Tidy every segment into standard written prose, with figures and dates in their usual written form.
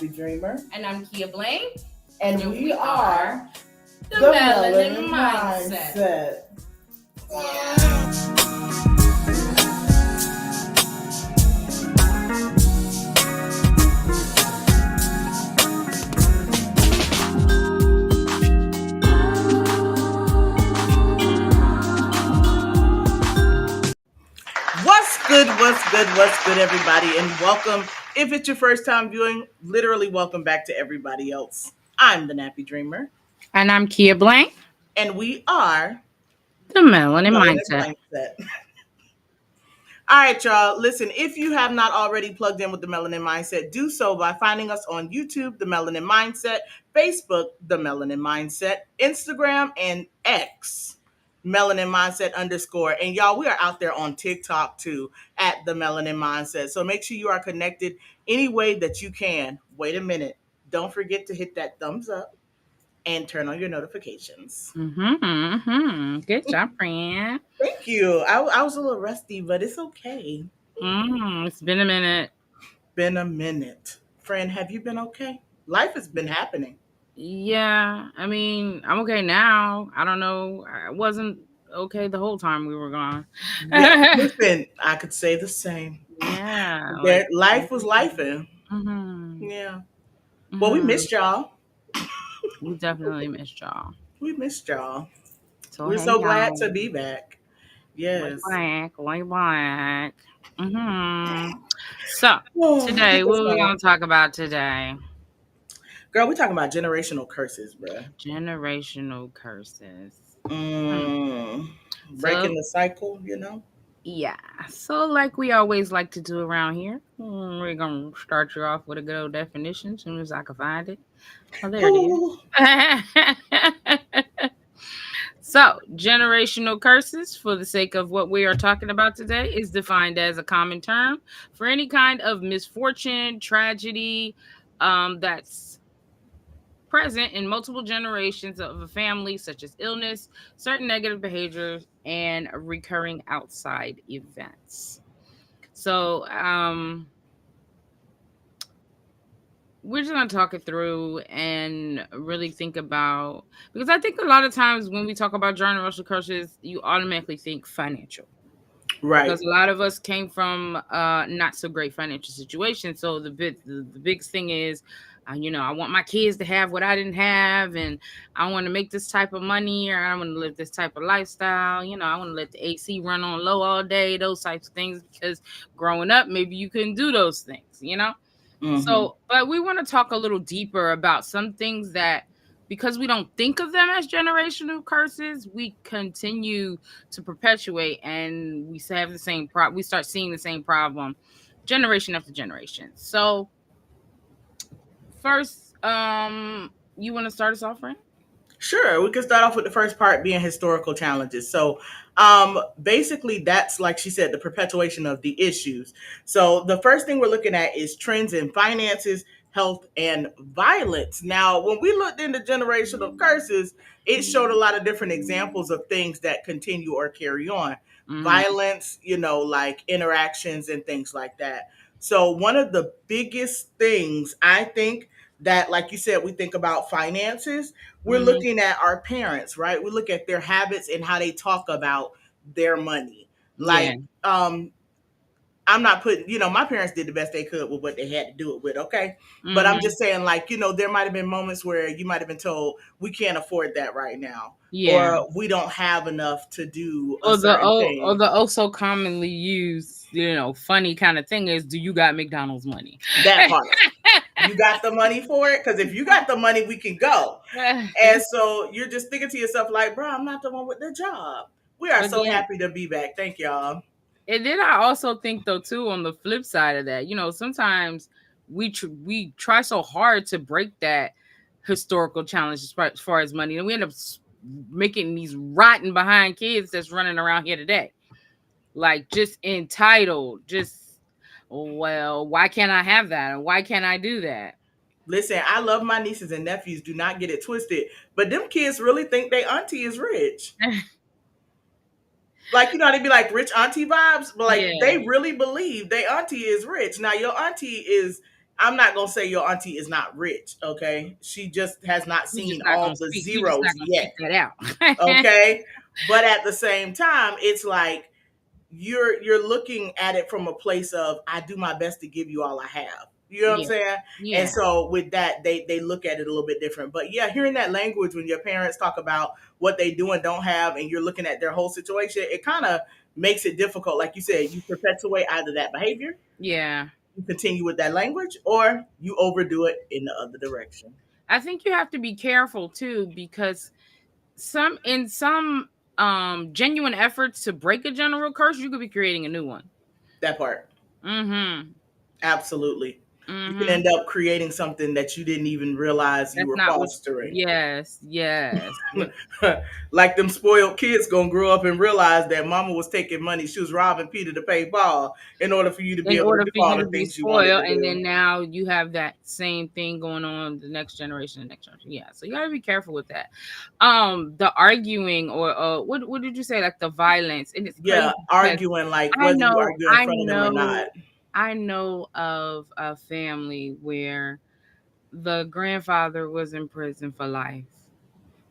Nappy Dreamer. And I'm Kia Blaine. And we are the Melanin Mindset. What's good, everybody, and welcome. If it's your first time viewing, literally welcome back to everybody else. I'm the Nappy Dreamer. And I'm Kia Blaine. And we are the Melanin Mindset. All right, y'all. Listen, if you have not already plugged in with the Melanin Mindset, do so by finding us on YouTube, the Melanin Mindset, Facebook, the Melanin Mindset, Instagram, and X, Melanin Mindset _. And y'all, we are out there on TikTok too at the Melanin Mindset. So make sure you are connected any way that you can. Wait a minute. Don't forget to hit that thumbs up and turn on your notifications. Good job, friend. Thank you. I was a little rusty, but it's okay. It's been a minute. Friend, have you been okay? Life has been happening. Yeah, I mean, I'm okay now. I don't know. I wasn't okay the whole time we were gone. Yeah, listen, I could say the same. Yeah. Life was lifing. Mm-hmm. Yeah. Well, we missed y'all. We definitely missed y'all. So we're so glad to be back. Yes. We're back. So, today, what are we going to talk about today? Girl, we're talking about generational curses, bruh. Generational curses. Breaking the cycle, you know? Yeah. So, like we always like to do around here, we're going to start you off with a good old definition as soon as I can find it. Oh, there it is. So, generational curses, for the sake of what we are talking about today, is defined as a common term for any kind of misfortune, tragedy that's present in multiple generations of a family, such as illness, certain negative behaviors, and recurring outside events. So, we're just going to talk it through and really think about, because I think a lot of times when we talk about generational curses, you automatically think financial. Right. Because a lot of us came from not so great financial situations. So the biggest thing is, I want my kids to have what I didn't have, and I want to make this type of money, or I want to live this type of lifestyle. I want to let the AC run on low all day, those types of things, because growing up, maybe you couldn't do those things, Mm-hmm. So, but we want to talk a little deeper about some things that, because we don't think of them as generational curses, we continue to perpetuate, and we have the same we start seeing the same problem generation after generation. So first, you want to start us off, friend? Sure, we can start off with the first part being historical challenges. So basically that's, like she said, the perpetuation of the issues. So the first thing we're looking at is trends in finances, health, and violence. Now, when we looked into generational curses, it showed a lot of different examples of things that continue or carry on. Violence, like interactions and things like that. So one of the biggest things I think that, like you said, we think about finances, we're looking at our parents, right? We look at their habits and how they talk about their money. Like, I'm not putting, my parents did the best they could with what they had to do it with, okay? But I'm just saying, like, there might have been moments where you might have been told, we can't afford that right now. Yeah. Or we don't have enough to do a certain thing. Or the also commonly used, funny kind of thing is, do you got McDonald's money? That part. You got the money for it? Because if you got the money, we can go. And so you're just thinking to yourself, like, bro, I'm not the one with the job. We are so happy to be back. Thank y'all. And then I also think, though, too, on the flip side of that, sometimes we try so hard to break that historical challenge as far as money, and we end up making these rotten behind kids that's running around here today. Like, just entitled, well, why can't I have that? And why can't I do that? Listen, I love my nieces and nephews. Do not get it twisted. But them kids really think their auntie is rich. Like, they be like rich auntie vibes, but like they really believe their auntie is rich. Now, your auntie is I'm not gonna say your auntie is not rich, okay? She just has not You just seen not all gonna the speak. You just zeros not gonna yet, speak that out. okay? But at the same time, it's like you're looking at it from a place of I do my best to give you all I have. You know what I'm Yeah. saying? And Yeah. so with that, they look at it a little bit different. But yeah, hearing that language when your parents talk about what they do and don't have, and you're looking at their whole situation, it kind of makes it difficult. Like you said, you perpetuate either that behavior, Yeah. you continue with that language, or you overdo it in the other direction. I think you have to be careful too, because some genuine efforts to break a general curse, you could be creating a new one. That part. Mm-hmm. Absolutely. You can Mm-hmm. end up creating something that you didn't even realize you That's were not what. fostering. Yes. Yes. Like them spoiled kids gonna grow up and realize that mama was taking money. She was robbing Peter to pay Paul in order for you to be In able to order do for all you to the be things you wanted spoiled, to and do. then now you have that same thing going on the next generation, the next generation. Yeah, so you gotta be careful with that. The arguing, or what did you say? Like the violence, and it's Yeah, crazy because arguing like I whether you know, argue in I front of them or not. know, I know of a family where the grandfather was in prison for life,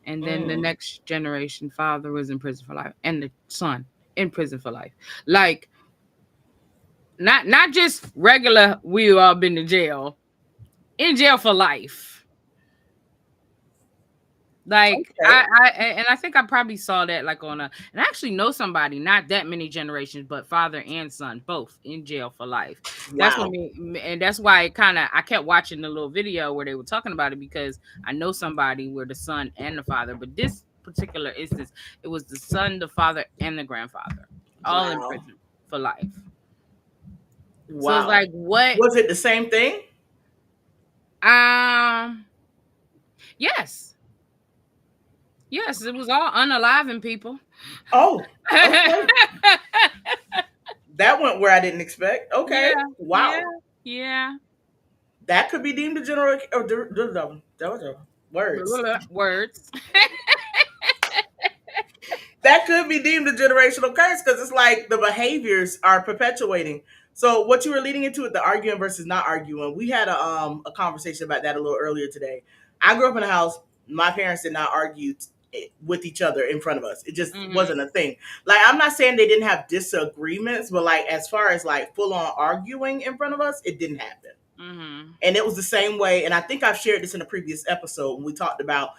and then the Mm. next generation father was in prison for life, and the son in prison for life. Like, not just regular, we all been to jail, in jail for life. Like, Okay. and I think I probably saw that like on a, and I actually know somebody, not that many generations, but father and son both in jail for life. That's what Wow. me, and that's why it kind of, I kept watching the little video where they were talking about it, because I know somebody where the son and the father, but this particular instance, it was the son, the father, and the grandfather all in Wow. prison for life. So it's Wow. like, what? Was it the same thing? Um, yes, yes, it was all unaliving people. Oh, okay. That went where I didn't expect. Okay. Yeah, yeah, Wow. yeah. That could be deemed a general or words. Words. That could be deemed a generational curse because it's like the behaviors are perpetuating. So what you were leading into with the arguing versus not arguing, we had a conversation about that a little earlier today. I grew up in a house. My parents did not argue with each other in front of us. It just Hmm. wasn't a thing. Like I'm not saying they didn't have disagreements, but like as far as like full on arguing in front of us, it didn't happen. Hmm. And it was the same way. And I think I've shared this in a previous episode when we talked about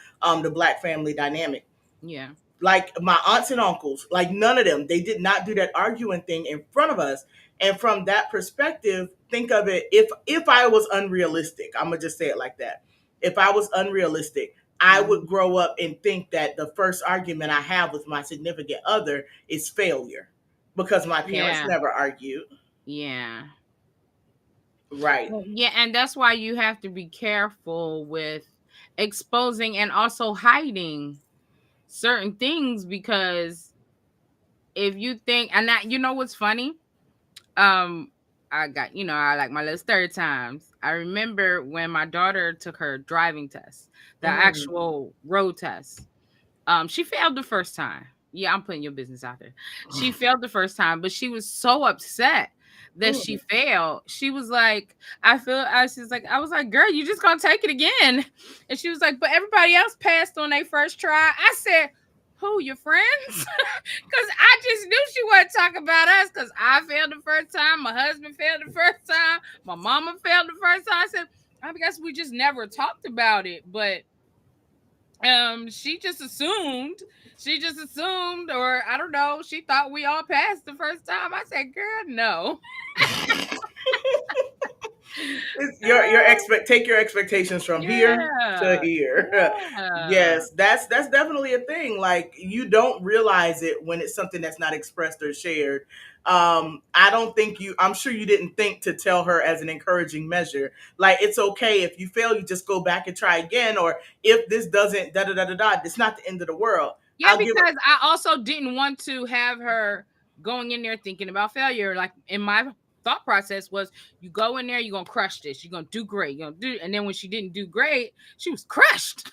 the black family dynamic, Yeah. like my aunts and uncles, like none of them, they did not do that arguing thing in front of us. And from that perspective, think of it, if I was unrealistic, I'm gonna just say it like that. If I was unrealistic, I would Hmm. grow up and think that the first argument I have with my significant other is failure because my parents Yeah. never argued. Yeah. Right. Well, yeah, and that's why you have to be careful with exposing and also hiding certain things, because if you think, and that, you know what's funny? Um, I got, I like my little story times. I remember when my daughter took her driving test, the Mm. actual road test. She failed the first time. Yeah, I'm putting your business out there. She failed the first time, but she was so upset that she Mm. failed. She was like, I was like, girl, you just gonna take it again. And she was like, but everybody else passed on their first try. I said, who, your friends? Because I just knew she wasn't talking about us, because I failed the first time, my husband failed the first time, my mama failed the first time. I said, I guess we just never talked about it. But she just assumed, or I don't know, she thought we all passed the first time. I said, girl, no. It's your expect take your expectations from here to Yeah, here. yeah, Yes, that's definitely a thing. Like you don't realize it when it's something that's not expressed or shared. I don't think you. I'm sure you didn't think to tell her as an encouraging measure. Like it's okay if you fail, you just go back and try again. Or if this doesn't da da da da da, it's not the end of the world. yeah, I'll give her. because I also didn't want to have her going in there thinking about failure. Like, in my thought process was, you go in there, you're gonna crush this, you're gonna do great, you're gonna do, and then when she didn't do great, she was crushed.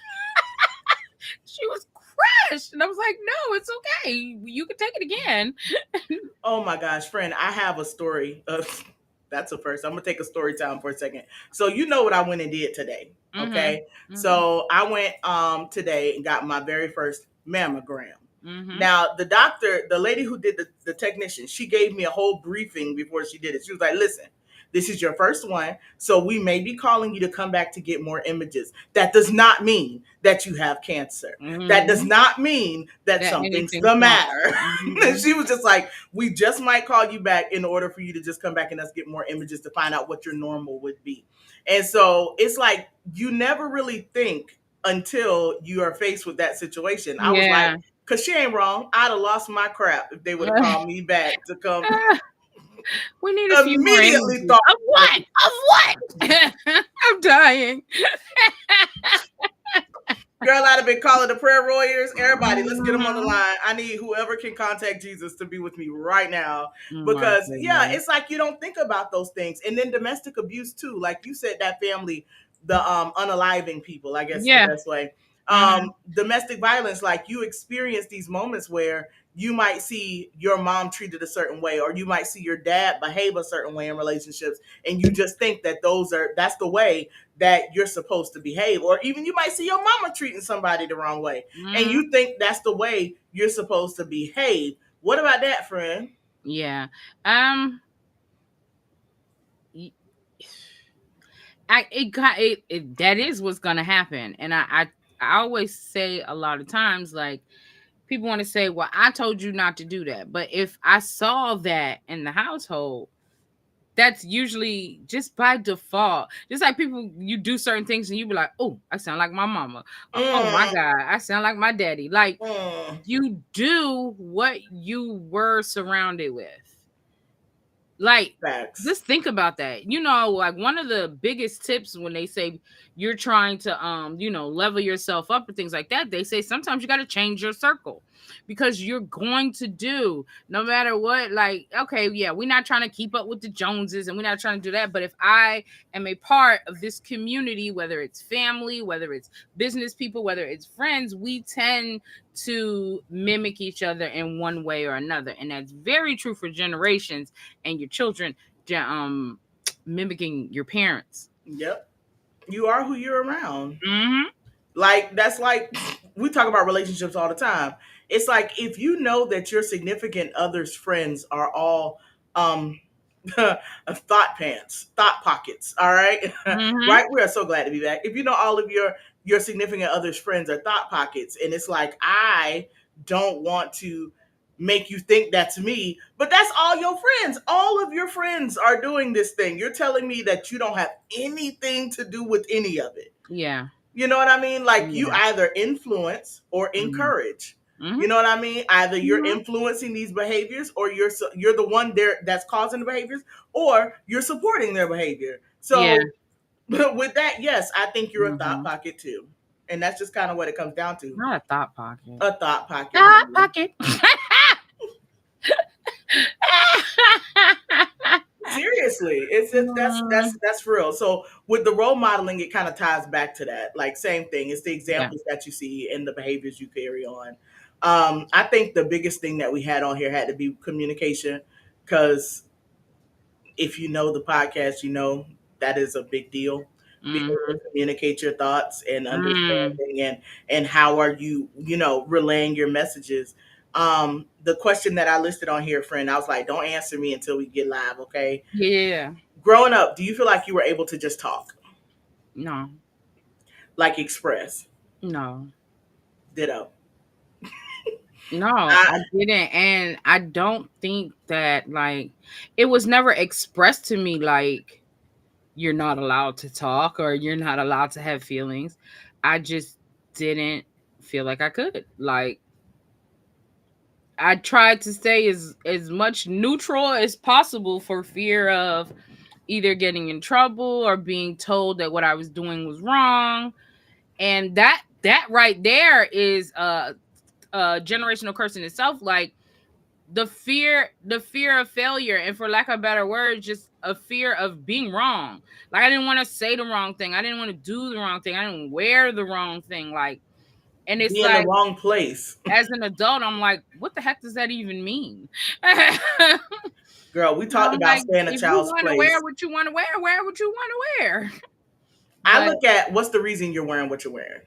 She was crushed, and I was like, no, it's okay, you can take it again. Oh my gosh, friend, I have a story of That's a first. I'm gonna take a story time for a second. So you know what I went and did today, Mhm. okay? Mhm. So I went today and got my very first mammogram. Mhm. Now the doctor, the lady who did the technician, she gave me a whole briefing before she did it. She was like, "Listen, this is your first one, so we may be calling you to come back to get more images. That does not mean that you have cancer. That does Mhm. not mean that That something's anything's the wrong. matter." And Mhm. she was just like, "We just might call you back in order for you to just come back and us get more images to find out what your normal would be." And so it's like you never really think until you are faced with that situation. I was like, Yeah. because she ain't wrong. I'd have lost my crap if they would have called me back to come. We need a few more Immediately images. thought, Of what? Of what? I'm dying. girl, I'd have been calling the prayer warriors. Everybody, let's get them on the Mhm. line. I need whoever can contact Jesus to be with me right now. Oh my Because, yeah, goodness. it's like you don't think about those things. And then domestic abuse, too. Like you said, that family, the unaliving people, I guess is the Yeah. best way. Mhm. Domestic violence, like you experience these moments where you might see your mom treated a certain way, or you might see your dad behave a certain way in relationships, and you just think that that's the way that you're supposed to behave. Or even you might see your mama treating somebody the wrong way, and Mhm. you think that's the way you're supposed to behave. What about that, friend? Yeah. Um y- I it got it that is what's gonna happen. And I always say a lot of times, like, people want to say, well, I told you not to do that. But if I saw that in the household, that's usually just by default. Just like people, you do certain things and you be like, oh, I sound like my mama. Or, oh my Mm, God, I sound like my daddy. Like, mm, you do what you were surrounded with. Like, facts. just think about that. Like, one of the biggest tips when they say you're trying to level yourself up and things like that, they say sometimes you got to change your circle, because you're going to do no matter what. Like, okay, yeah, we're not trying to keep up with the Joneses and we're not trying to do that. But if I am a part of this community, whether it's family, whether it's business people, whether it's friends, we tend to mimic each other in one way or another. And that's very true for generations, and your children mimicking your parents. Yep. You are who you're around. Mm-hmm. Like that's like we talk about relationships all the time. It's like if you know that your significant other's friends are all um thought pants, thought pockets, all right? Mm-hmm. Right? We are so glad to be back. If you know all of your significant other's friends are thought pockets, and it's like I don't want to make you think that's me, but that's all your friends. All of your friends are doing this thing. You're telling me that you don't have anything to do with any of it. Yeah. You know what I mean? Like you Yeah. either influence or Mm-hmm. encourage. Mm-hmm. You know what I mean? Either you're Mm-hmm. influencing these behaviors, or you're the one there that's causing the behaviors, or you're supporting their behavior. Yeah. So with that, yes, I think you're a thought Mm-hmm. pocket too, and that's just kind of what it comes down to. Not a thought pocket. A thought pocket, Thought honey. pocket. Seriously, it's Mm, that's real. So with the role modeling, it kind of ties back to that. Like same thing. It's the yeah. examples that you see and the behaviors you carry on. I think the biggest thing that we had on here had to be communication, because if you know the podcast, you know that is a big deal. Being able to Mm-hmm. communicate your thoughts and Mm. understanding, and how are you relaying your messages. The question that I listed on here, friend, I was like, don't answer me until we get live, okay? Yeah. Growing up, do you feel like you were able to just talk, No. like express? No. Ditto. No, I, I didn't. And I don't think that, like, it was never expressed to me like you're not allowed to talk or you're not allowed to have feelings. I just didn't feel like I could. Like, I tried to stay as much neutral as possible for fear of either getting in trouble or being told that what I was doing was wrong. And that right there is a generational curse in itself. Like, the fear of failure, and for lack of better words, just a fear of being wrong. Like, I didn't want to say the wrong thing, I didn't want to do the wrong thing, I didn't wear the wrong thing. Like, and it's be in the like, wrong place. as an adult, I'm like, what the heck does that even mean? Girl, we talked about Like staying a if you child's want to wear place. what you want to wear what you want to wear. I But look at what's the reason you're wearing what you're wearing.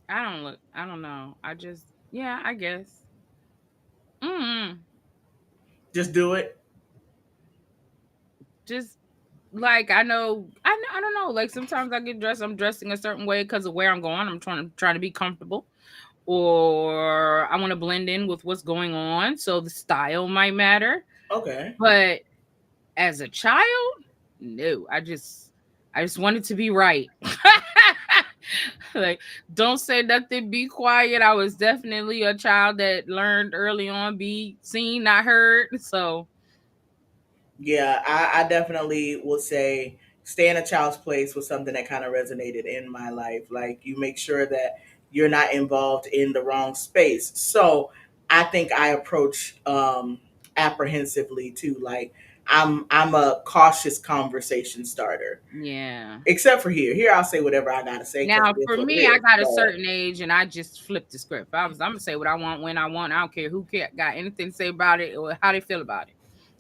I don't know. I just, yeah, I guess. Mm, Just do it. just like I don't know. Like sometimes I get dressed. I'm dressing a certain way because of where I'm going. I'm trying to be comfortable, or I want to blend in with what's going on. So the style might matter. Okay. But as a child, no. I just wanted to be right. Like, don't say nothing, be quiet. I was definitely a child that learned early on be seen, not heard. So Yeah, I definitely will say stay in a child's place was something that kind of resonated in my life. Like you make sure that you're not involved in the wrong space. So I think I approach apprehensively too. Like I'm a cautious conversation starter. yeah. Except for here. Here I'll say whatever I gotta say because Now, it is for what it me, I is. got a But certain age, and I just flipped the script. I'm gonna say what I want when I want. I don't care got anything to say about it or how they feel about it.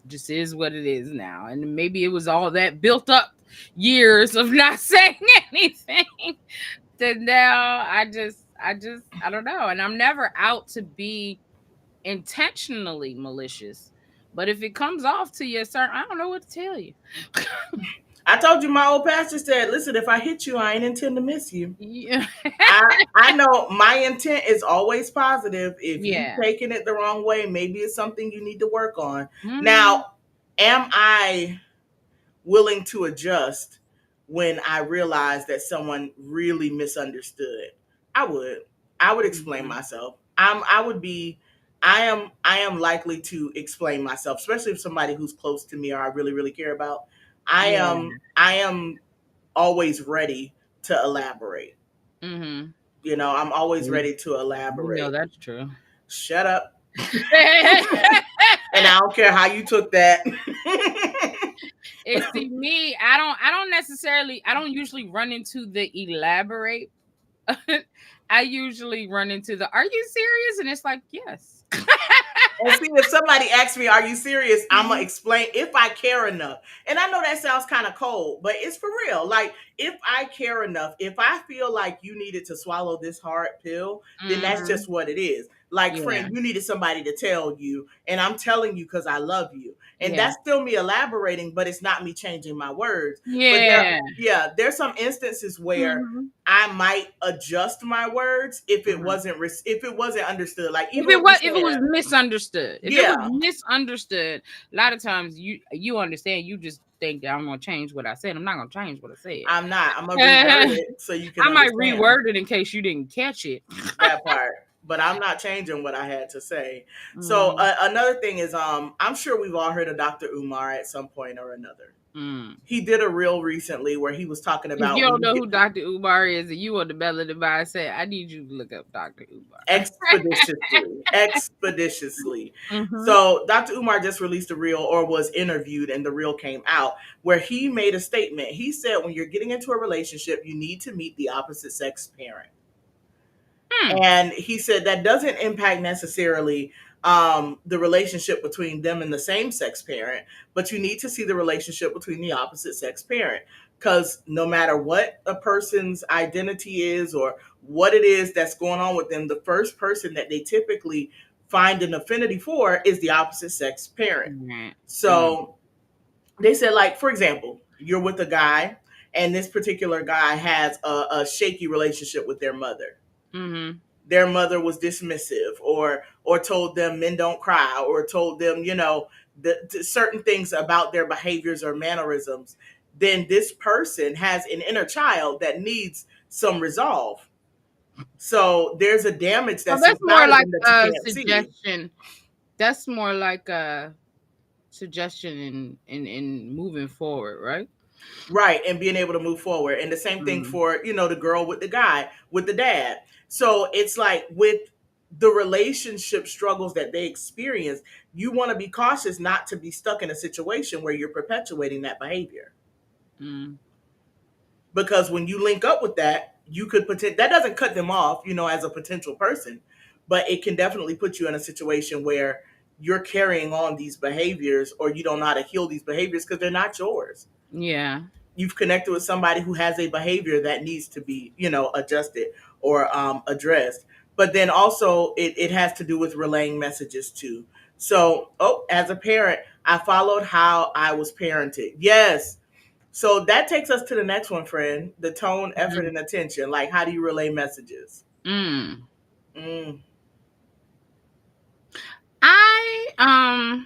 Just is what it is now. And maybe it was all that built up years of not saying anything. That now I don't know. And I'm never out to be intentionally malicious. But if it comes off to you, certain, I don't know what to tell you. I told you my old pastor said, listen, if I hit you, I ain't intend to miss you. Yeah. I know my intent is always positive. If you Yeah. taking it the wrong way, maybe it's something you need to work on. Mhm. Now, am I willing to adjust when I realize that someone really misunderstood? I would. I would explain Mhm. myself. I would be I am likely to explain myself, especially if somebody who's close to me or I really, really care about. Yeah. I am always ready to elaborate. Mhm. I'm always We ready to we know elaborate. that's true. Shut up. And I don't care how you took that. And see me, I don't usually run into the elaborate. I usually run into the are you serious? And it's like, yes. And see, if somebody asks me, "Are you serious?" I'm gonna Mhm. explain if I care enough. And I know that sounds kind of cold, but it's for real. Like if I care enough, if I feel like you needed to swallow this hard pill, then that's Mhm. just what it is. Like, Yeah. friend, you needed somebody to tell you, and I'm telling you because I love you, and Yeah. that's still me elaborating, but it's not me changing my words. But Yeah. yeah, there's some instances where Mhm. I might adjust my words if it Mhm. wasn't if it wasn't understood. Like even with me If it saying was that, misunderstood, if it was yeah, misunderstood, a lot of times you understand. You just think that I'm gonna change what I said. I'm not gonna change what I said. I'm not. I'm gonna reword it so you can I might understand reword it in case you didn't catch it. that part. But I'm not changing what I had to say. So Mhm. another thing is, I'm sure we've all heard of Dr. Umar at some point or another. Mm. He did a reel recently where he was talking If about you when don't you know get who Dr. Umar is and you on the Melanin Mindset, I need you to look up Dr. Umar. expeditiously. Mhm. So Dr. Umar just released a reel or was interviewed, and the reel came out where he made a statement. He said, when you're getting into a relationship, you need to meet the opposite sex parent. Hmm. And he said that doesn't impact necessarily the relationship between them and the same sex parent, but you need to see the relationship between the opposite sex parent. Because no matter what a person's identity is or what it is that's going on with them, the first person that they typically find an affinity for is the opposite sex parent. Right. Mm. So they said, like, for example, you're with a guy, and this particular guy has a shaky relationship with their mother. Mhm. Their mother was dismissive or told them men don't cry or told them certain things about their behaviors or mannerisms. Then this person has an inner child that needs some resolve. So there's a damage So that's that's more inside of like them that you a can't see. suggestion. That's more like a suggestion in moving forward, right? Right, and being able to move forward. And the same thing Mm. for, the girl with the guy, with the dad. So it's like with the relationship struggles that they experience, you want to be cautious not to be stuck in a situation where you're perpetuating that behavior. Mm. Because when you link up with that, you could that doesn't cut them off, as a potential person, but it can definitely put you in a situation where you're carrying on these behaviors, or you don't know how to heal these behaviors because they're not yours. Yeah. You've connected with somebody who has a behavior that needs to be, adjusted or addressed. But then also it has to do with relaying messages too. So, as a parent, I followed how I was parented. Yes. So that takes us to the next one, friend. The tone, effort, Mhm. and attention. Like, how do you relay messages? Mm. Mm, I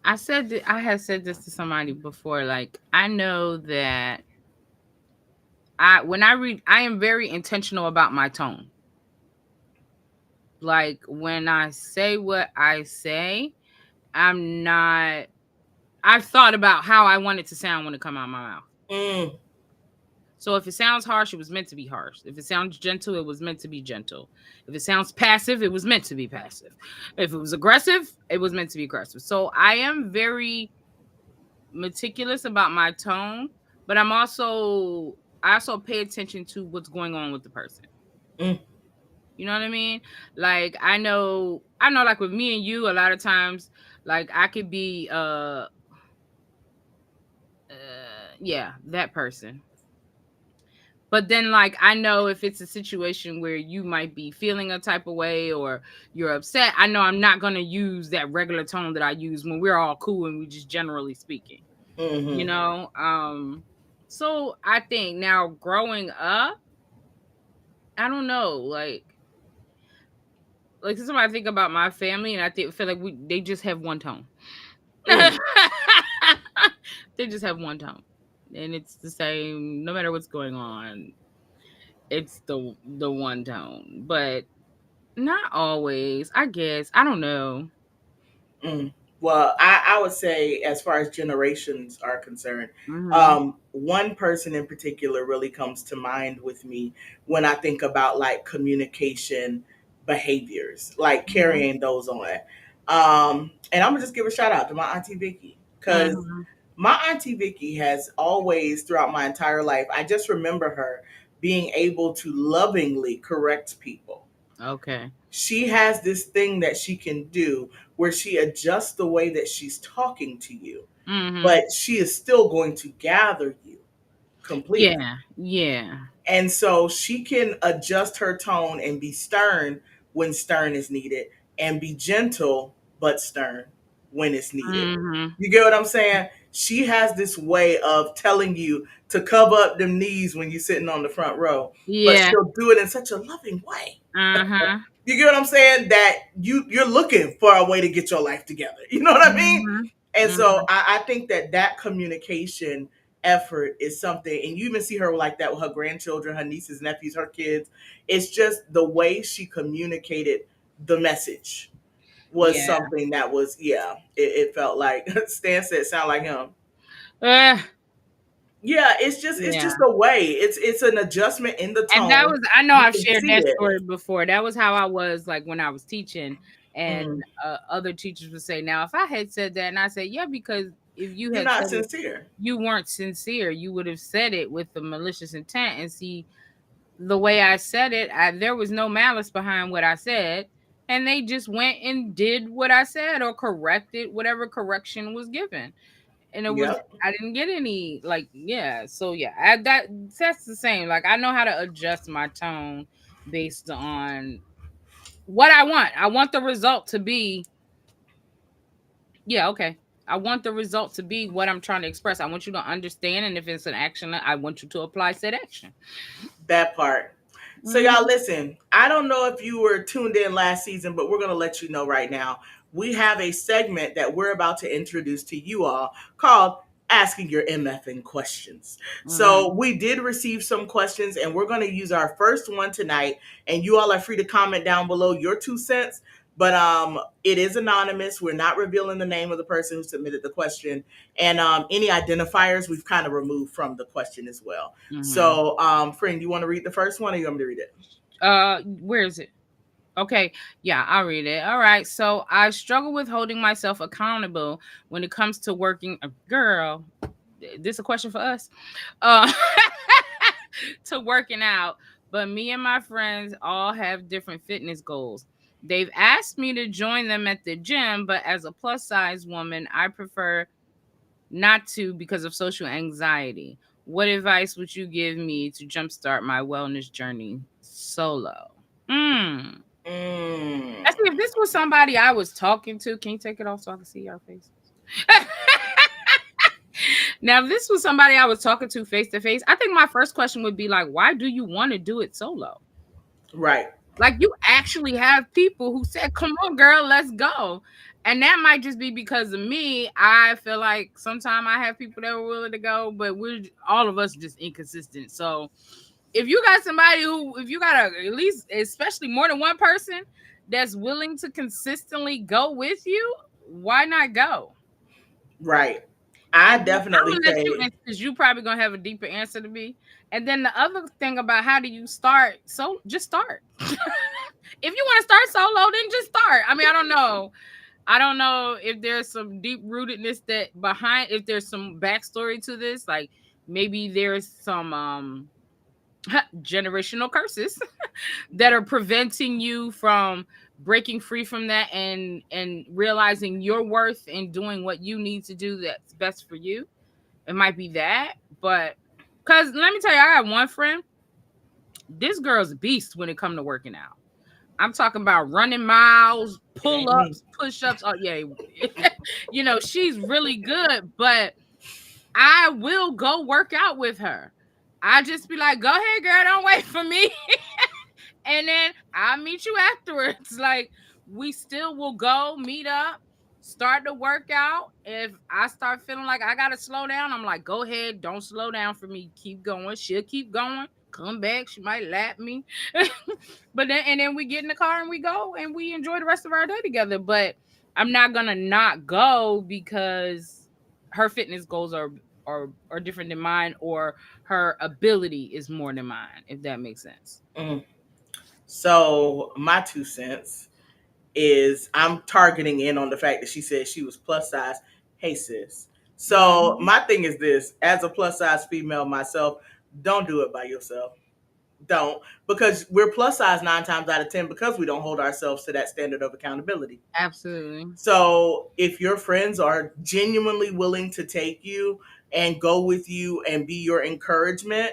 I said I had said this to somebody before. Like, I know that I when I read, I am very intentional about my tone. Like, when I say what I say, I'm not. I've thought about how I want it to sound when it come out of my mouth. mm, So if it sounds harsh, it was meant to be harsh. If it sounds gentle, it was meant to be gentle. If it sounds passive, it was meant to be passive. If it was aggressive, it was meant to be aggressive. So I am very meticulous about my tone, but I also pay attention to what's going on with the person. mm, You know what I mean? Like, I know like with me and you, a lot of times, like, I could be yeah, that person. But then, like, I know if it's a situation where you might be feeling a type of way or you're upset, I know I'm not going to use that regular tone that I use when we're all cool and we just generally speaking, you mm-hmm, know? So I think now growing up, I don't know, like sometimes I think about my family and feel like they just have one tone. mm. They just have one tone. And it's the same no matter what's going on. It's the one tone. But not always, I guess. I don't know. Mm. Well, I would say, as far as generations are concerned, Mhm. one person in particular really comes to mind with me when I think about like communication behaviors, like Mhm. carrying those on. And I'm gonna just give a shout out to my auntie Vicky, because Mhm. my auntie Vicky has always, throughout my entire life, I just remember her being able to lovingly correct people. Okay. She has this thing that she can do where she adjusts the way that she's talking to you, Mhm. but she is still going to gather you completely. Yeah. Yeah. And so she can adjust her tone and be stern when stern is needed, and be gentle but stern when it's needed. Mhm. You get what I'm saying? She has this way of telling you to cover up them knees when you're sitting on the front row, but Yeah. she'll do it in such a loving way. Uh-huh. You get what I'm saying? That you're looking for a way to get your life together. You know what I mean? Mhm. And so Mhm. I think that communication effort is something, and you even see her like that with her grandchildren, her nieces, nephews, her kids. It's just the way she communicated the message was Yeah. something that was, yeah, it felt like Stan said, sound like him. Uh, Yeah, it's just yeah. a way. It's an adjustment in the And that tone. was I know You I've can shared see that it. story before. That was how I was like when I was teaching and Mhm. other teachers would say, "Now, if I had said that," and I said, "Yeah, because if you You're had not said it, sincere. you weren't sincere. You would have said it with the malicious intent and see the way I said it, there was no malice behind what I said, and they just went and did what I said or corrected whatever correction was given, and it was Yep. I didn't get any like yeah. So yeah, that's the same. Like I know how to adjust my tone based on what I want. I want the result to be yeah okay. I want the result to be what I'm trying to express. I want you to understand, and if it's an action, I want you to apply said action. That part. So y'all Hmm. listen, I don't know if you were tuned in last season, but we're going to let you know right now. We have a segment that we're about to introduce to you all called Asking Your MFing Questions. Hmm. So we did receive some questions, and we're going to use our first one tonight, and you all are free to comment down below your 2 cents. But it is anonymous. We're not revealing the name of the person who submitted the question, and any identifiers we've kind of removed from the question as well. Hmm. So, friend, you want to read the first one, or you want me to read it? Where is it? Okay, yeah, I'll read it. All right. So I struggle with holding myself accountable when it comes to working. Girl, this a question for us. Uh, to working out, but me and my friends all have different fitness goals. They've asked me to join them at the gym, but as a plus size woman, I prefer not to because of social anxiety. What advice would you give me to jumpstart my wellness journey solo? Mm. Mm. Actually, if this was somebody I was talking to, can you take it off so I can see our faces? Now, if this was somebody I was talking to face to face, I think my first question would be like, why do you want to do it solo? Right. Like, you actually have people who said, come on, girl, let's go. And that might just be because of me. I feel like sometimes I have people that were willing to go, but we're all of us just inconsistent. So if you got somebody who, if you got at least, especially more than one person that's willing to consistently go with you, why not go? Right. I And then I'm definitely gonna let you say answer because you probably gonna have a deeper answer to me. And then the other thing about how do you start? So just start. If you want to start solo, then just start. I mean, I don't know. I don't know if there's some deep rootedness that behind, if there's some backstory to this. Like maybe there's some generational curses that are preventing you from breaking free from that and realizing your worth and doing what you need to do that's best for you. It might be that, but because let me tell you, I got one friend. This girl's a beast when it comes to working out. I'm talking about running miles, it pull ain't me. ups, push ups. Oh yeah, she's really good. But I will go work out with her. I just be like, go ahead, girl, don't wait for me. And then I'll meet you afterwards. Like we still will go meet up, start the workout. If I start feeling like I gotta slow down, I'm like, go ahead, don't slow down for me. Keep going. She'll keep going. Come back. She might lap me. But then we get in the car and we go and we enjoy the rest of our day together. But I'm not gonna not go because her fitness goals are different than mine or her ability is more than mine, if that makes sense. Mm. So my 2 cents is I'm targeting in on the fact that she said she was plus size. Hey sis. So Mm-hmm. my thing is this: as a plus size female myself, don't do it by yourself. Don't, because we're plus size 9 times out of 10 because we don't hold ourselves to that standard of accountability. Absolutely. So if your friends are genuinely willing to take you and go with you and be your encouragement,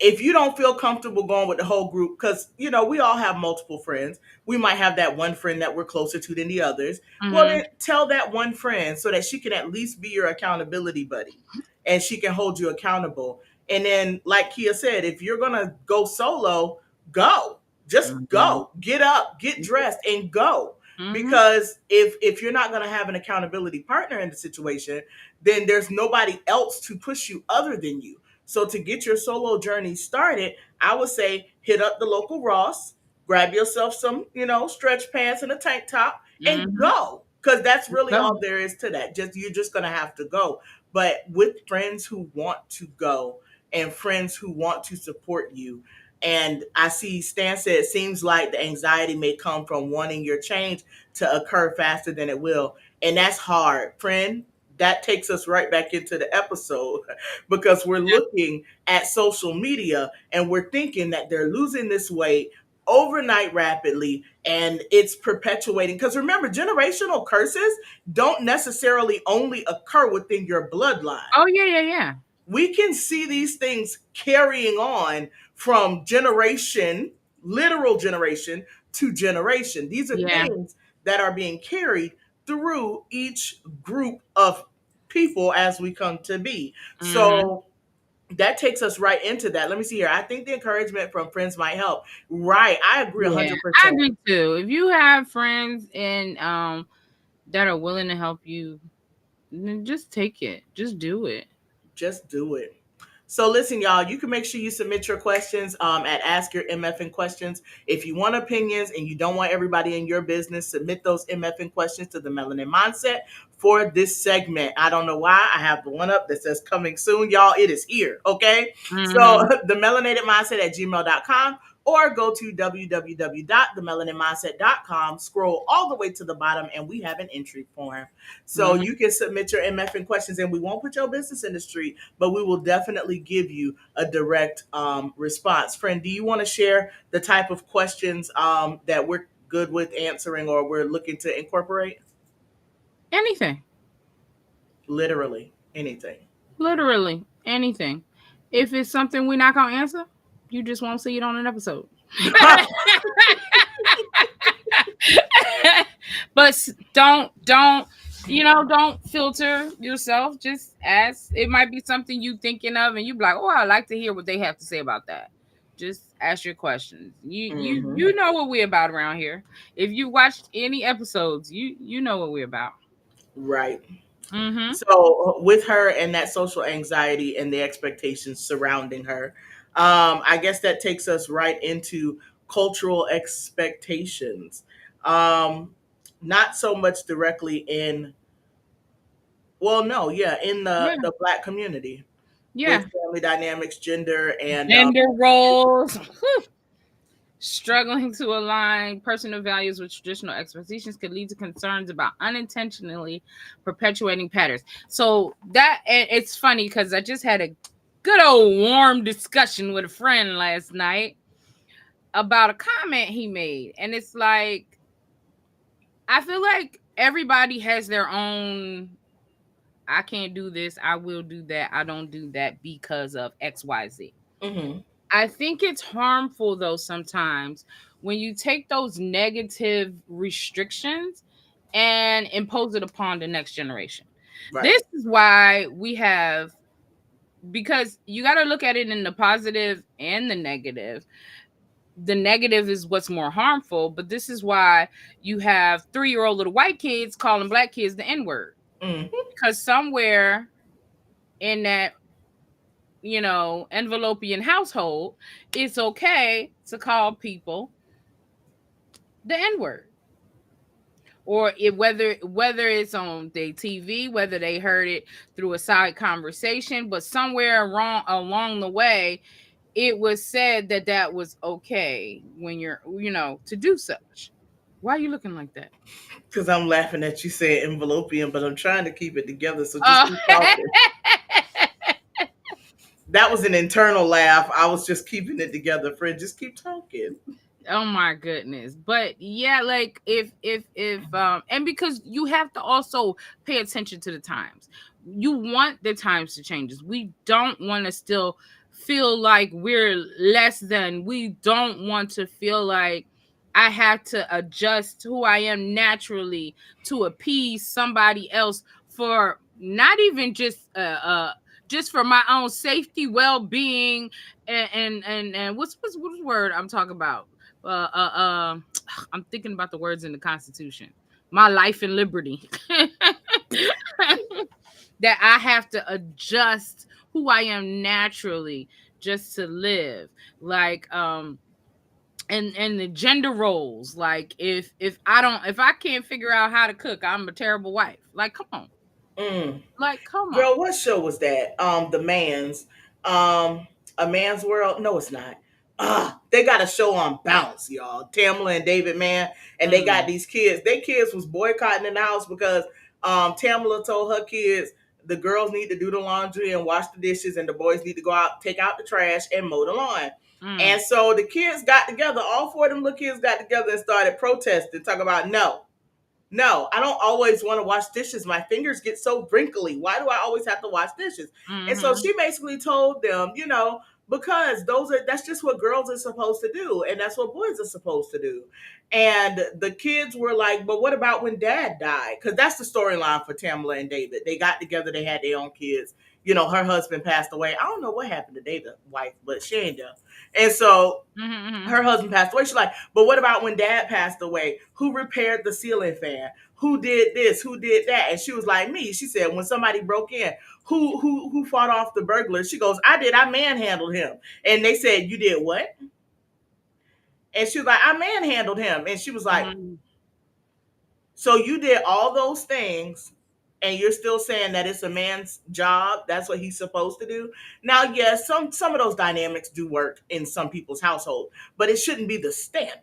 if you don't feel comfortable going with the whole group, because we all have multiple friends, we might have that one friend that we're closer to than the others. Well, Mm-hmm. then tell that one friend so that she can at least be your accountability buddy and she can hold you accountable. And then, like Kia said, if you're gonna go solo, go. Just Mm-hmm. go. Get up, get dressed, and go. Mm-hmm. Because if you're not gonna have an accountability partner in the situation, then there's nobody else to push you other than you. So to get your solo journey started, I would say hit up the local Ross, grab yourself some, stretch pants and a tank top and Mm-hmm. go. Cause that's really Go. all there is to that. Just you're just gonna have to go. But with friends who want to go and friends who want to support you. And I see Stan said it seems like the anxiety may come from wanting your change to occur faster than it will. And that's hard, friend. That takes us right back into the episode because we're looking at social media and we're thinking that they're losing this weight overnight rapidly and it's perpetuating. Because remember, generational curses don't necessarily only occur within your bloodline. Oh yeah, yeah, yeah. We can see these things carrying on from generation, literal generation to generation. These are Yeah. things that are being carried through each group of people as we come to be. Mm-hmm. So that takes us right into that. Let me see here. I think the encouragement from friends might help. Right. I agree Yeah, I 100%. agree too. If you have friends and that are willing to help you, then just take it. Just do it. Just do it. So listen, y'all, you can make sure you submit your questions at Ask Your MFN Questions. If you want opinions and you don't want everybody in your business, submit those MFN questions to the Melanin Mindset for this segment. I don't know why. I have the one up that says coming soon. Y'all, it is here, okay? So Mm-hmm. the melanated mindset at gmail.com or go to www.themelaninmindset.com, scroll all the way to the bottom, and we have an entry form. So Mm-hmm. you can submit your MFN questions, and we won't put your business in the street, but we will definitely give you a direct response. Friend, do you want to share the type of questions that good with answering or we're looking to incorporate? Anything. Literally anything. Literally anything. If it's something we're not gonna answer, you just won't see it on an episode. But don't don't filter yourself. Just ask. It might be something you thinking of, and you be like, "Oh, I'd like to hear what they have to say about that." Just ask your questions. Hmm. You know what we're about around here. If you watched any episodes, you know what we're about. Right. Mm-hmm. So with her and that social anxiety and the expectations surrounding her, I guess that takes us right into cultural expectations. Um, Not so much directly in, well, no, yeah, in Yeah, the Black community yeah. with family dynamics, gender, and Gender roles. Struggling to align personal values with traditional expectations could lead to concerns about unintentionally perpetuating patterns. So that, and it's funny because I just had a good old warm discussion with a friend last night about a comment he made. And it's like, I feel like everybody has their own, I can't do this, I will do that, I don't do that because of XYZ. hmm I think it's harmful though sometimes when you take those negative restrictions and impose it upon the next generation. right. This is why we have, because you got to look at it in the positive and the negative. The negative is what's more harmful, but this is why you have 3-year-old little white kids calling black kids the N word. Hmm. Because somewhere in that, envelopian household, it's okay to call people the N word, or whether it's on their TV, whether they heard it through a side conversation, but somewhere wrong along the way, it was said that that was okay when you're to do such. Why are you looking like that? Because I'm laughing at you saying envelopian, but I'm trying to keep it together. So just Uh, keep talking. That was an internal laugh. I was just keeping it together, friend. Just keep talking. Oh my goodness. But yeah, like if and because you have to also pay attention to the times. You want the times to change. We don't want to still feel like we're less than. We don't want to feel like I have to adjust who I am naturally to appease somebody else, for not even just for my own safety, well-being, and what's the word I'm talking about? I'm thinking about the words in the Constitution. My life and liberty. That I have to adjust who I am naturally just to live. Like and the gender roles. Like if I can't figure out how to cook, I'm a terrible wife. Like come on. Mm. Like come on. Girl, what show was that? The Man's, um, A Man's World. No, it's not. They got a show on Bounce, y'all. Tamala and David Mann, and they got Mm, these kids. Their kids was boycotting in the house because Tamala told her kids the girls need to do the laundry and wash the dishes, and the boys need to go out, take out the trash, and mow the lawn. mm, And so the kids got together. All four of them little kids got together and started protesting, talking about no, I don't always want to wash dishes. My fingers get so wrinkly. Why do I always have to wash dishes? And so mm-hmm, she basically told them, because that's just what girls are supposed to do, and that's what boys are supposed to do. And the kids were like, but what about when dad died? Because that's the storyline for Tamala and David. They got together, they had their own kids. Her husband passed away. I don't know what happened to David's wife, but she ain't there. And so mm-hmm, her husband passed away. She's like, but what about when dad passed away? Who repaired the ceiling fan? Who did this? Who did that? And she was like, me. She said, when somebody broke in, who fought off the burglar? She goes, I did. I manhandled him. And they said, you did what? And she was like, I manhandled him. And she was like, mm-hmm. so you did all those things and you're still saying that it's a man's job, that's what he's supposed to do. Now, yes, some of those dynamics do work in some people's household, but it shouldn't be the standard.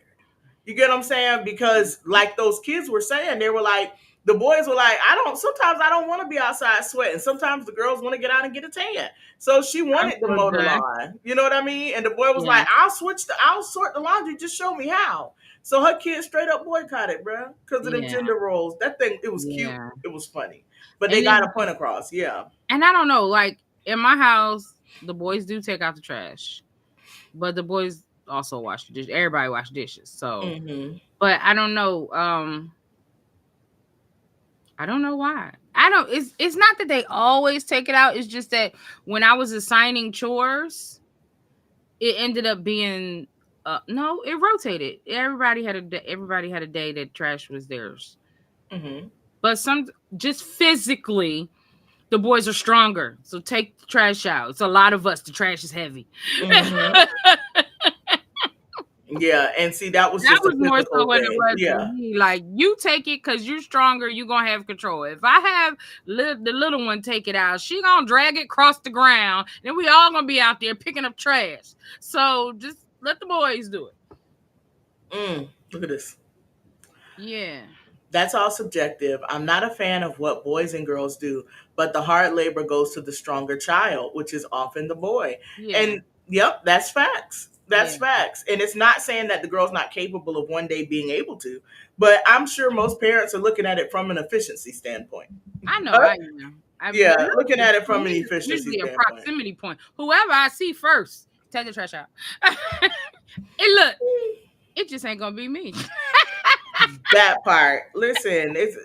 You get what I'm saying? Because like those kids were saying, they were like, The boys were like, sometimes I don't want to be outside sweating. Sometimes the girls want to get out and get a tan. So she I'm wanted the so motor done. lawn. You know what I mean? And the boy was Yeah. like, I'll sort the laundry. Just show me how. So her kids straight up boycotted, bro, because of them Yeah. gender roles. That thing, it was cute. Yeah. It was funny. But they And got a then point across. Yeah. I don't know, like in my house, the boys do take out the trash, but the boys also wash the dishes. Everybody wash dishes. So, Mm-hmm. but I don't know. I don't know why. I don't. It's not that they always take it out. It's just that when I was assigning chores, it ended up being no, it rotated. Everybody had a day that trash was theirs. Mm-hmm. But some just physically, the boys are stronger. So take the trash out. It's a lot of us. The trash is heavy. Mm-hmm. Yeah. And see, that was That just a was more so physical what it thing. was with Yeah. me. Like, you take it because you're stronger. You're gonna have control. If I have the little one take it out, she gonna drag it across the ground. Then we all gonna be out there picking up trash. So just let the boys do it. Look at this. Yeah, That's all subjective. I'm not a fan of what boys and girls do, but the hard labor goes to the stronger child, which is often the boy. yeah, And yep, that's facts. That's yeah. facts. And it's not saying that the girl's not capable of one day being able to, but I'm sure most parents are looking at it from an efficiency standpoint. I know I am. Yeah, Really, looking at it for from an me, it's efficiency usually a standpoint. proximity point. Whoever I see first, take the trash out. And look, it just ain't gonna be me. That part. Listen, it's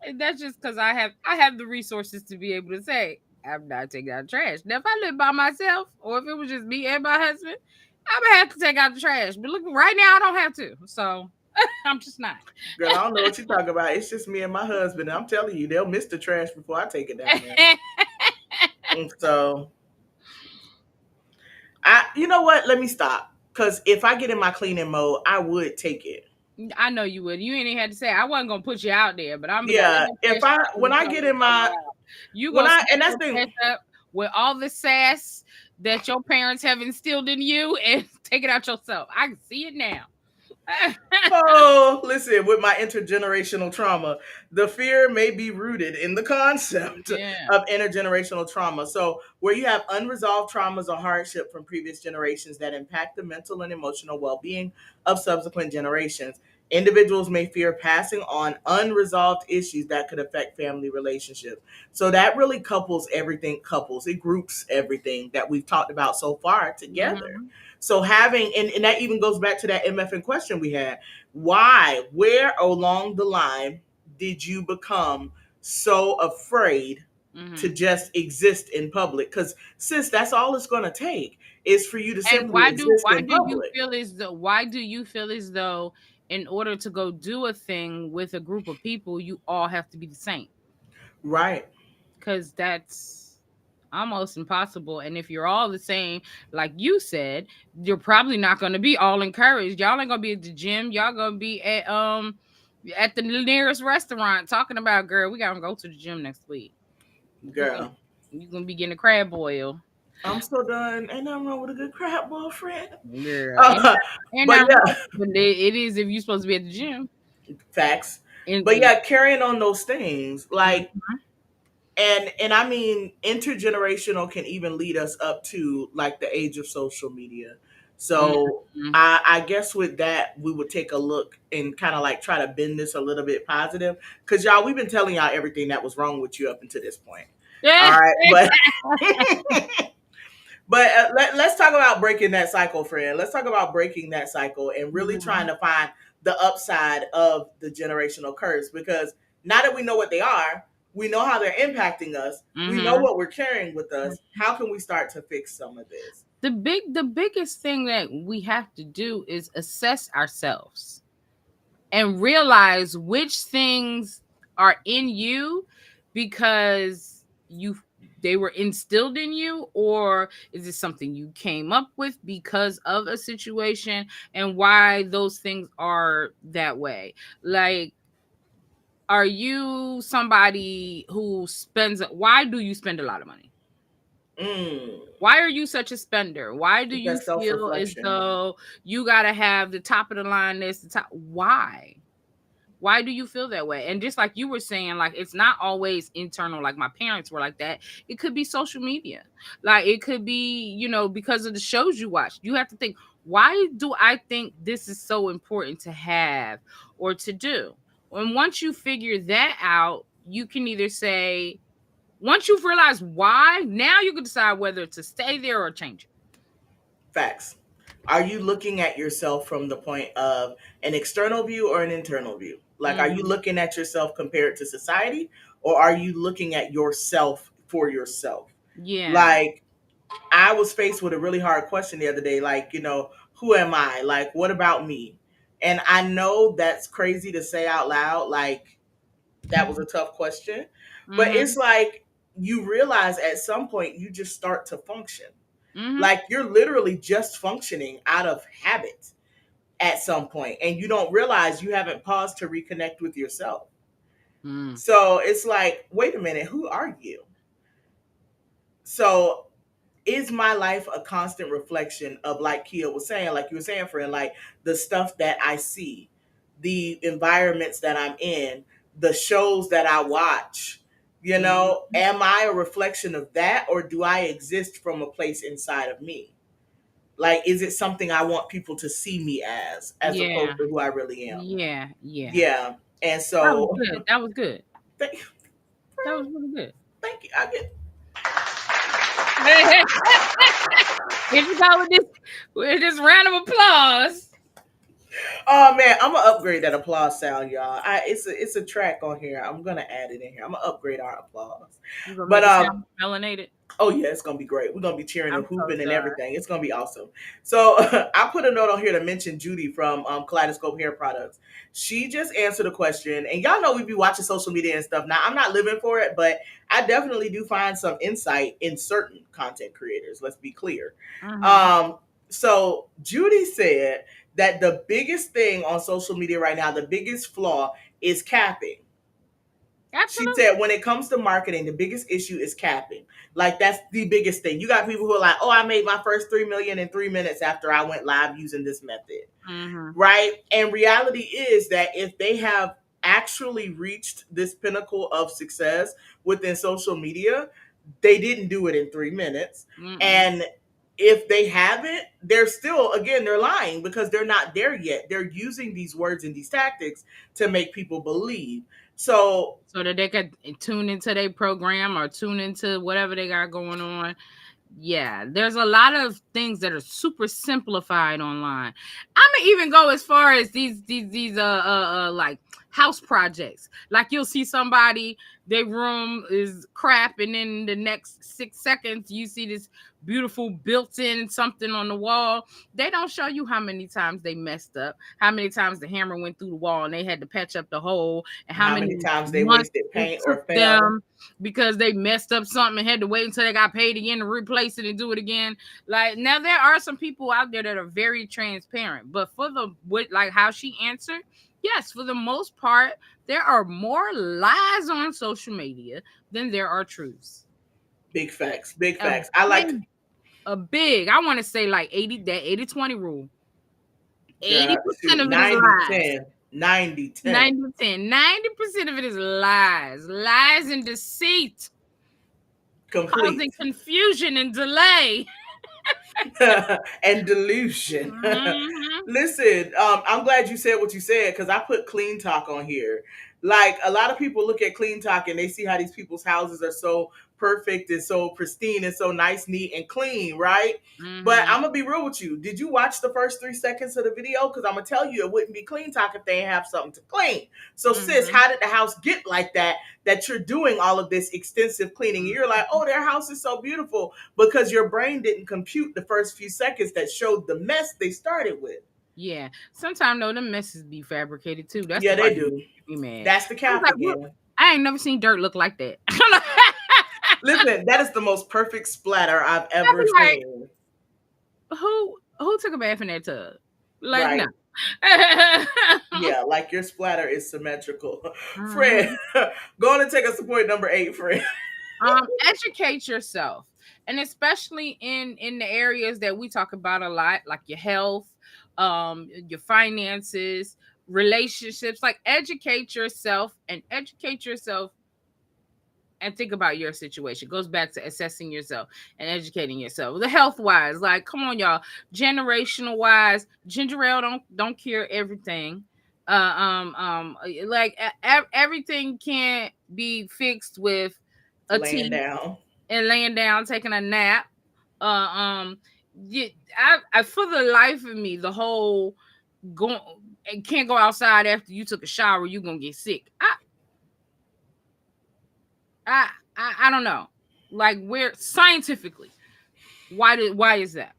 And that's just because I have the resources to be able to say I'm not taking out the trash. Now, if I live by myself, or if it was just me and my husband, I would have to take out the trash. But look, right now I don't have to, so I'm just not. girl, I don't know what you're talking about. It's just me and my husband. I'm telling you, they'll miss the trash before I take it down there. And so you know what? Let me stop. Because if I get in my cleaning mode, I would take it. I know you would. You ain't even had to say I wasn't gonna put you out there, but I'm gonna be like, let Yeah. me If trash I, out when when you I come get to in come my, around. You when gonna I, smack and that's your the thing, trash up with all the sass that your parents have instilled in you and take it out yourself. I can see it now. oh, listen, with my intergenerational trauma, the fear may be rooted in the concept Yeah. of intergenerational trauma. So, where you have unresolved traumas or hardship from previous generations that impact the mental and emotional well being of subsequent generations, individuals may fear passing on unresolved issues that could affect family relationships. So, that really it groups everything that we've talked about so far together. Hmm. So having, and that even goes back to that MFN question we had. Why, where along the line did you become so afraid to Hmm. just exist in public? Because sis, that's all it's going to take is for you to And simply exist why in do you public. feel as though why do you feel as though in order to go do a thing with a group of people, you all have to be the same? Right. Because that's almost impossible. And if you're all the same, like you said, you're probably not going to be all encouraged. Y'all ain't gonna be at the gym. Y'all gonna be at the nearest restaurant talking about, girl, we gotta go to the gym next week. You gonna Girl, you gonna be getting a crab boil. I'm so done. Ain't nothing wrong with a good crap boyfriend. Girl, Uh, and but not yeah, wrong, but it is if you're supposed to be at the gym. facts. But And yeah, carrying on those things, like, mhm, and I mean, intergenerational can even lead us up to like the age of social media. So mhm. I guess with that we would take a look and kind of like try to bend this a little bit positive, because y'all, we've been telling y'all everything that was wrong with you up until this point. All Yeah. right, but but let's talk about breaking that cycle, friend. Let's talk about breaking that cycle and really trying Mhm, to find the upside of the generational curse. Because now that we know what they are, we know how they're impacting us, we know mhm. what we're carrying with us. How can we start to fix some of this? The biggest thing that we have to do is assess ourselves and realize which things are in you because they were instilled in you, or is it something you came up with because of a situation, and why those things are that way. Like, are you somebody who spends why do you spend a lot of money? Mm, Why are you such a spender? Why do you that's self feel as reflection. though you got to have the top of the line this, the top? Why? Why do you feel that way? And just like you were saying, like it's not always internal, like my parents were like that. It could be social media. Like it could be, because of the shows you watch. You have to think, why do I think this is so important to have or to do? And once you figure that out, you can either say, once you've realized why, now you can decide whether to stay there or change it. Facts. Are you looking at yourself from the point of an external view or an internal view? Like, are you Hmm. looking at yourself compared to society, or are you looking at yourself for yourself? Yeah. Like, I was faced with a really hard question the other day. Like, who am I? Like, what about me? And I know that's crazy to say out loud. Like, that was a tough question. But it's Hmm. like you realize at some point you just start to function. Hmm. Like you're literally just functioning out of habit at some point, and you don't realize you haven't paused to reconnect with yourself. Mm. So it's like, wait a minute, who are you? So is my life a constant reflection of, like Kia was saying, like you were saying, friend, like the stuff that I see, the environments that I'm in, the shows that I watch? Hmm. Am I a reflection of that, or do I exist from a place inside of me? Like, is it something I want people to see me as Yeah. opposed to who I really am? Yeah. Yeah. Yeah. And That was so, good. That was good. thank, That was really good. thank you. I get. Here you go with this random applause. Oh man, I'm gonna upgrade that applause sound, y'all. It's a track on here. I'm gonna add it in here. I'm gonna upgrade our applause. You gonna But make it sound melanated? oh yeah, it's gonna be great. We're gonna be cheering and I'm so hooping and sorry. everything. It's gonna be awesome. So I put a note on here to mention Judy from Kaleidoscope Hair Products. She just answered a question, and y'all know we be watching social media and stuff. Now I'm not living for it, but I definitely do find some insight in certain content creators. Let's be clear. Hmm. Um, so Judy said that the biggest thing on social media right now, the biggest flaw is capping. She Absolutely. said when it comes to marketing, the biggest issue is capping. Like that's the biggest thing. You got people who are like, "Oh, I made my first 3 million in 3 minutes after I went live using this method." Hmm. Right? And reality is that if they have actually reached this pinnacle of success within social media, they didn't do it in 3 minutes. Mm-mm. And if they haven't, they're still, again, they're lying because they're not there yet. They're using these words and these tactics to make people believe. So So that they could tune into their program or tune into whatever they got going on. Yeah, there's a lot of things that are super simplified online. I'm gonna even go as far as these like house projects. Like you'll see somebody, their room is crap, and then the next 6 seconds you see this beautiful built-in something on the wall. They don't show you how many times they messed up, how many times the hammer went through the wall and they had to patch up the hole, and how how many many times they months wasted it paint took or fell? them because they messed up something and had to wait until they got paid again to replace it and do it again. Like now, there are some people out there that are very transparent, but for the what, like how she answered, yes, for the most part, there are more lies on social media than there are truths. Big facts. Big A facts. I like, big, a big. I want to say like 80, that 80-20 rule. girl, 80% shoot, of it is 90 lies. 10, 90 10. 90-10. 90% of it is lies. Lies and deceit, causing Complete. confusion and delay. And delusion. Hmm. Listen, I'm glad you said what you said because I put clean talk on here. Like a lot of people look at clean talk and they see how these people's houses are so perfect and so pristine and so nice, neat, and clean, right? But Hmm. I'm gonna be real with you. Did you watch the first 3 seconds of the video? Because I'm gonna tell you, it wouldn't be clean talk if they didn't have something to clean. So, sis, Hmm. how did the house get like that? That you're doing all of this extensive cleaning? You're like, oh, their house is so beautiful because your brain didn't compute the first few seconds that showed the mess they started with. Yeah. Sometimes though, the messes be fabricated too. That's the Yeah, part they that do. makes me mad. That's the I was cap like, what? again. I ain't never seen dirt look like that. Listen, that is the most perfect splatter I've I ever be like, seen. who took a bath in that tub? Like, no. Right. Yeah, like your splatter is symmetrical. Fred, Mhm. go on and take us to point number 8, Fred. Educate yourself, and especially in the areas that we talk about a lot, like your health, your finances. relationships. Like educate yourself and think about your situation. It goes back to assessing yourself and educating yourself. The health wise, like come on, y'all. Generational wise, ginger ale don't cure everything. Like everything can't be fixed with a Laying tea down. and laying down, taking a nap. Uh, um, yeah, I for the life of me, the whole going can't go outside after you took a shower, you gonna get sick. I don't know. Like where scientifically, why is that?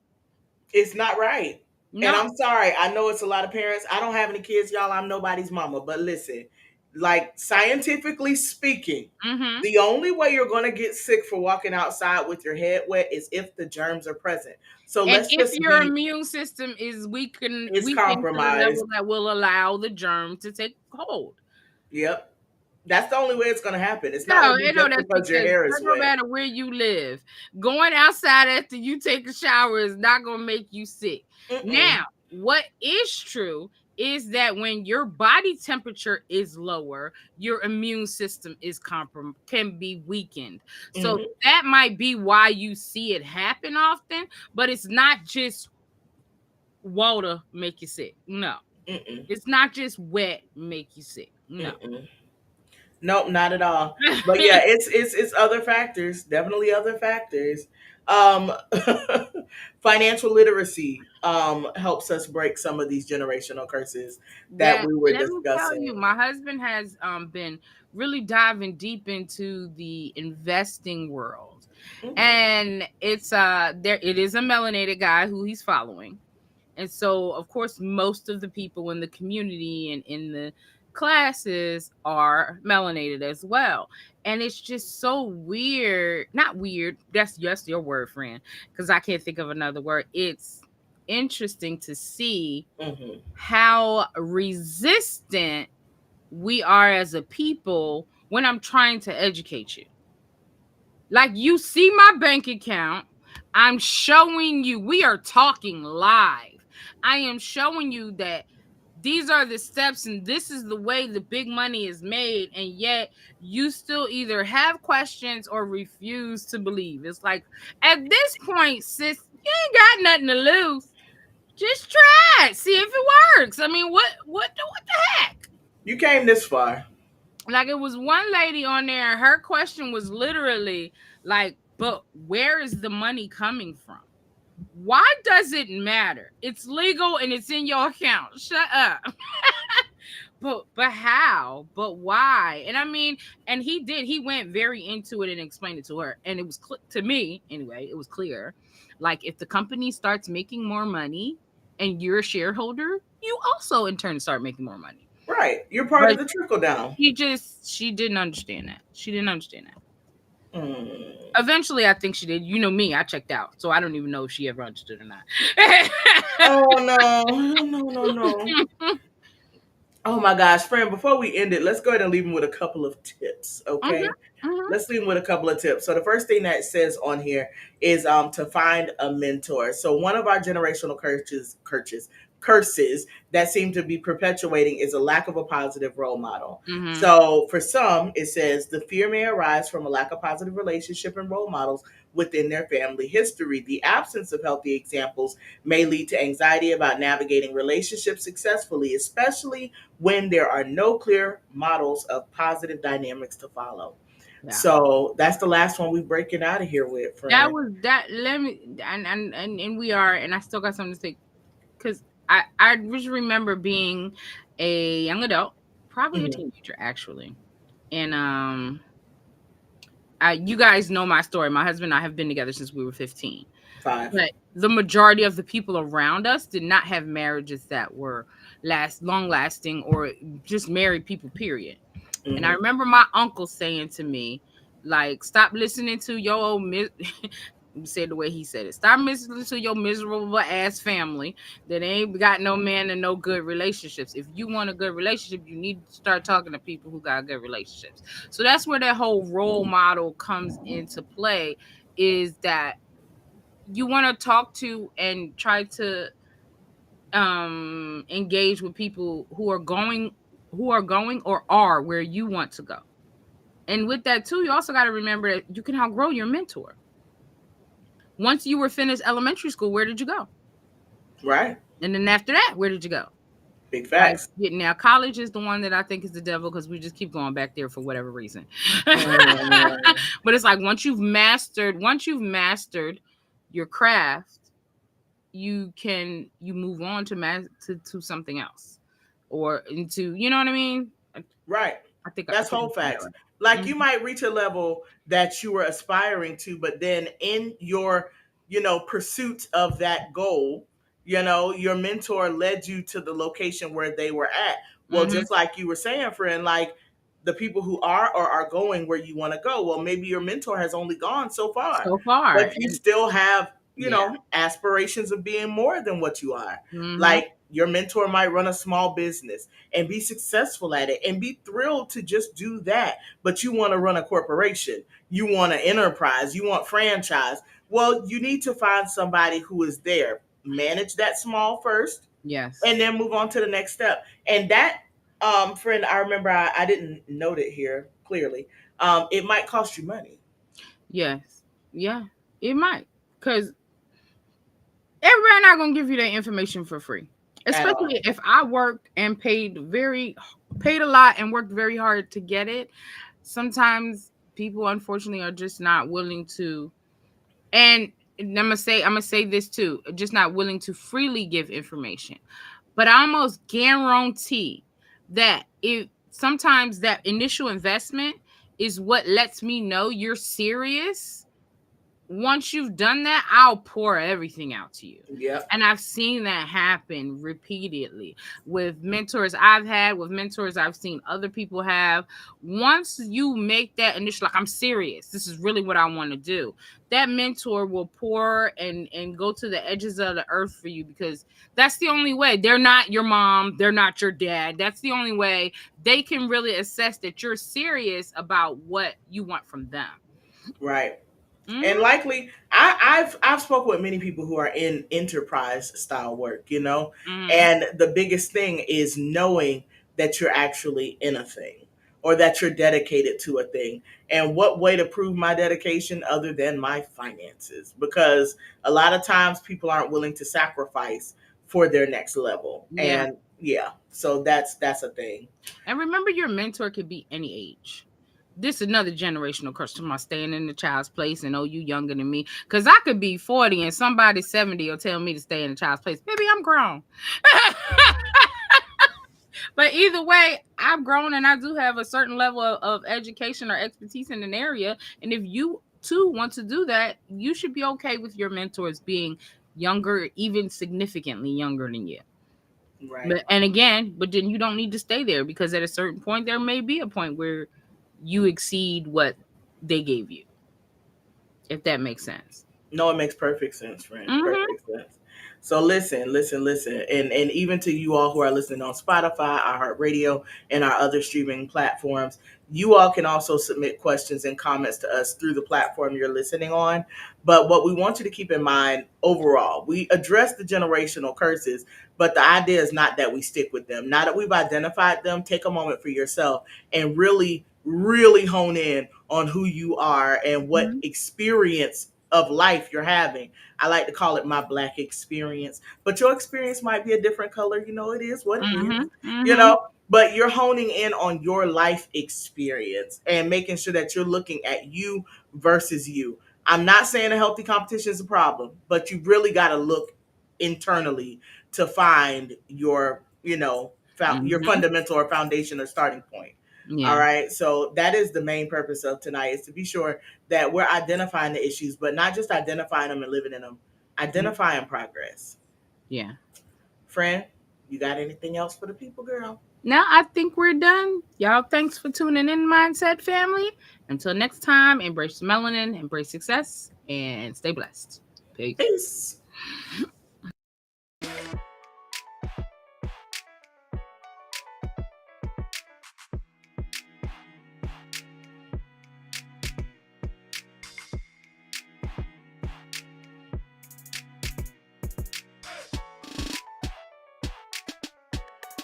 It's not right. And No. I'm sorry. I know it's a lot of parents. I don't have any kids, y'all. I'm nobody's mama. But listen, like scientifically speaking, Mm-hmm. the only way you're going to get sick for walking outside with your head wet is if the germs are present. So And let's if just your be, immune system is it's weakened to the compromised. level that will allow the germ to take hold. Yep. That's the only way it's going to happen. It's not No, going to be no, just that's because your because hair is no wet. matter where you live, going outside after you take a shower is not gonna make you sick. Mm-mm. Now, what is true is that when your body temperature is lower, your immune system is can be weakened. So Mm-hmm. that might be why you see it happen often, but it's not just water make you sick. No. Mm-mm. It's not just wet make you sick. No. Mm-mm. Nope, not at all. But yeah, it's other factors, definitely other factors. Um, Financial literacy helps us break some of these generational curses that That we were let me tell you, discussing. my husband has been really diving deep into the investing world. Mm, And it's there it is a melanated guy who he's following. And so of course most of the people in the community and in the classes are melanated as well. And it's just so weird, not weird, that's your word, friend, because I can't think of another word. It's interesting to see mhm. how resistant we are as a people when I'm trying to educate you. Like you see my bank account, I'm showing you, we are talking live. I am showing you that these are the steps and this is the way the big money is made, and yet you still either have questions or refuse to believe. It's like at this point, sis, you ain't got nothing to lose. Just try it. See if it works. I mean, what the heck? You came this far. Like it was one lady on there, and her question was literally like, but where is the money coming from? Why does it matter? It's legal and it's in your account. Shut up. But how? But why? And I mean, and he went very into it and explained it to her. And it was to me, anyway, it was clear. Like if the company starts making more money and you're a shareholder, you also in turn start making more money. Right. You're part But of the trickle down. she didn't understand that. She didn't understand that. Mm. Eventually, I think she did. You know me, I checked out, so I don't even know if she ever understood or not. Oh no. No, no, no. Oh my gosh, friend, before we end it, let's go ahead and leave them with a couple of tips, Mhm, okay? mhm. Let's leave them with a couple of tips. So the first thing that it says on here is to find a mentor. So one of our generational curses that seem to be perpetuating is a lack of a positive role model. Mhm. So for some, it says the fear may arise from a lack of positive relationship and role models within their family history. The absence of healthy examples may lead to anxiety about navigating relationships successfully, especially when there are no clear models of positive dynamics to follow. Yeah. So that's the last one we breaking out of here with, That friend. was that. Let me and we are, and I still got something to say because I just remember being a young adult, probably a Mhm. teenager actually, and you guys know my story. My husband and I have been together since we were 15. Five. But the majority of the people around us did not have marriages that were long lasting or just married people, period. And I Hmm. remember my uncle saying to me, like, stop listening to your old said the way he said it. Stop listening to your miserable ass family that ain't got no man and no good relationships. If you want a good relationship, you need to start talking to people who got good relationships. So that's where that whole role model comes into play, is that you want to talk to and try to engage with people who are going or are where you want to go. And with that too, you also got to remember that you can outgrow your mentor. Once you were finished elementary school, where did you go? Right. And then after that, where did you go? Big Like, facts. yeah, now college is the one that I think is the devil because we just keep going back there for whatever reason. Mm, But it's like once you've mastered your craft, you move on to something else, or into, you know what I mean. right. I That's think whole I said that facts. right. Like you might reach a level that you were aspiring to, but then in your, pursuit of that goal, your mentor led you to the location where they were at. Well, Mm-hmm. just like you were saying, friend, like the people who are or are going where you want to go. Well, maybe your mentor has only gone so far, So far, but you still have, yeah. aspirations of being more than what you are. Mm-hmm. Like your mentor might run a small business and be successful at it and be thrilled to just do that. But you want to run a corporation, you want an enterprise, you want franchise. Well, you need to find somebody who is there. Manage that small first Yes. and then move on to the next step. And that, friend, I remember I didn't note it here clearly. It might cost you money Yes. Yeah. It might, because everybody not gonna give you that information for free. at Especially all. if I worked and paid a lot and worked very hard to get it. Sometimes people unfortunately are just not willing to, and I'm gonna say this too, just not willing to freely give information. But I almost guarantee that if sometimes that initial investment is what lets me know you're serious. Once you've done that, I'll pour everything out to you. Yep. And I've seen that happen repeatedly with mentors I've had, with mentors I've seen other people have. Once you make that initial, like, I'm serious, this is really what I want to do, that mentor will pour and go to the edges of the earth for you, because that's the only way. They're not your mom, they're not your dad. That's the only way they can really assess that you're serious about what you want from them. Right. And Hmm. likely I've spoken with many people who are in enterprise style work, Hmm. and the biggest thing is knowing that you're actually in a thing or that you're dedicated to a thing. And what way to prove my dedication other than my finances? Because a lot of times people aren't willing to sacrifice for their next level. Yeah. And yeah, so that's a thing. And remember, your mentor could be any age. This is another generational curse to my staying in the child's place and, oh, you younger than me. Because I could be 40 and somebody 70 will tell me to stay in the child's place. Baby, I'm grown. But either way, I've grown and I do have a certain level of education or expertise in an area. And if you too want to do that, you should be okay with your mentors being younger, even significantly younger than you. Right. But then you don't need to stay there, because at a certain point there may be a point where you exceed what they gave you, if that makes sense. No, it makes perfect sense, friend. Mhm. Perfect sense. So listen, listen, listen. And even to you all who are listening on Spotify, iHeartRadio, and our other streaming platforms, you all can also submit questions and comments to us through the platform you're listening on. But what we want you to keep in mind overall, we address the generational curses, but the idea is not that we stick with them. Now that we've identified them, take a moment for yourself and really, really hone in on who you are and what Mhm. experience of life you're having. I like to call it my black experience, but your experience might be a different color. It is what it is, Mhm. you Mhm. know, but you're honing in on your life experience and making sure that you're looking at you versus you. I'm not saying a healthy competition is a problem, but you really got to look internally to find your, your Mhm. fundamental or foundation or starting point. All Yeah. right. So that is the main purpose of tonight, is to be sure that we're identifying the issues, but not just identifying them and living in them, Mhm. identifying progress. Yeah. Friend, you got anything else for the people, girl? Now I think we're done. Y'all, thanks for tuning in, Mindset family. Until next time, embrace melanin, embrace success, and stay blessed. Peace. Peace.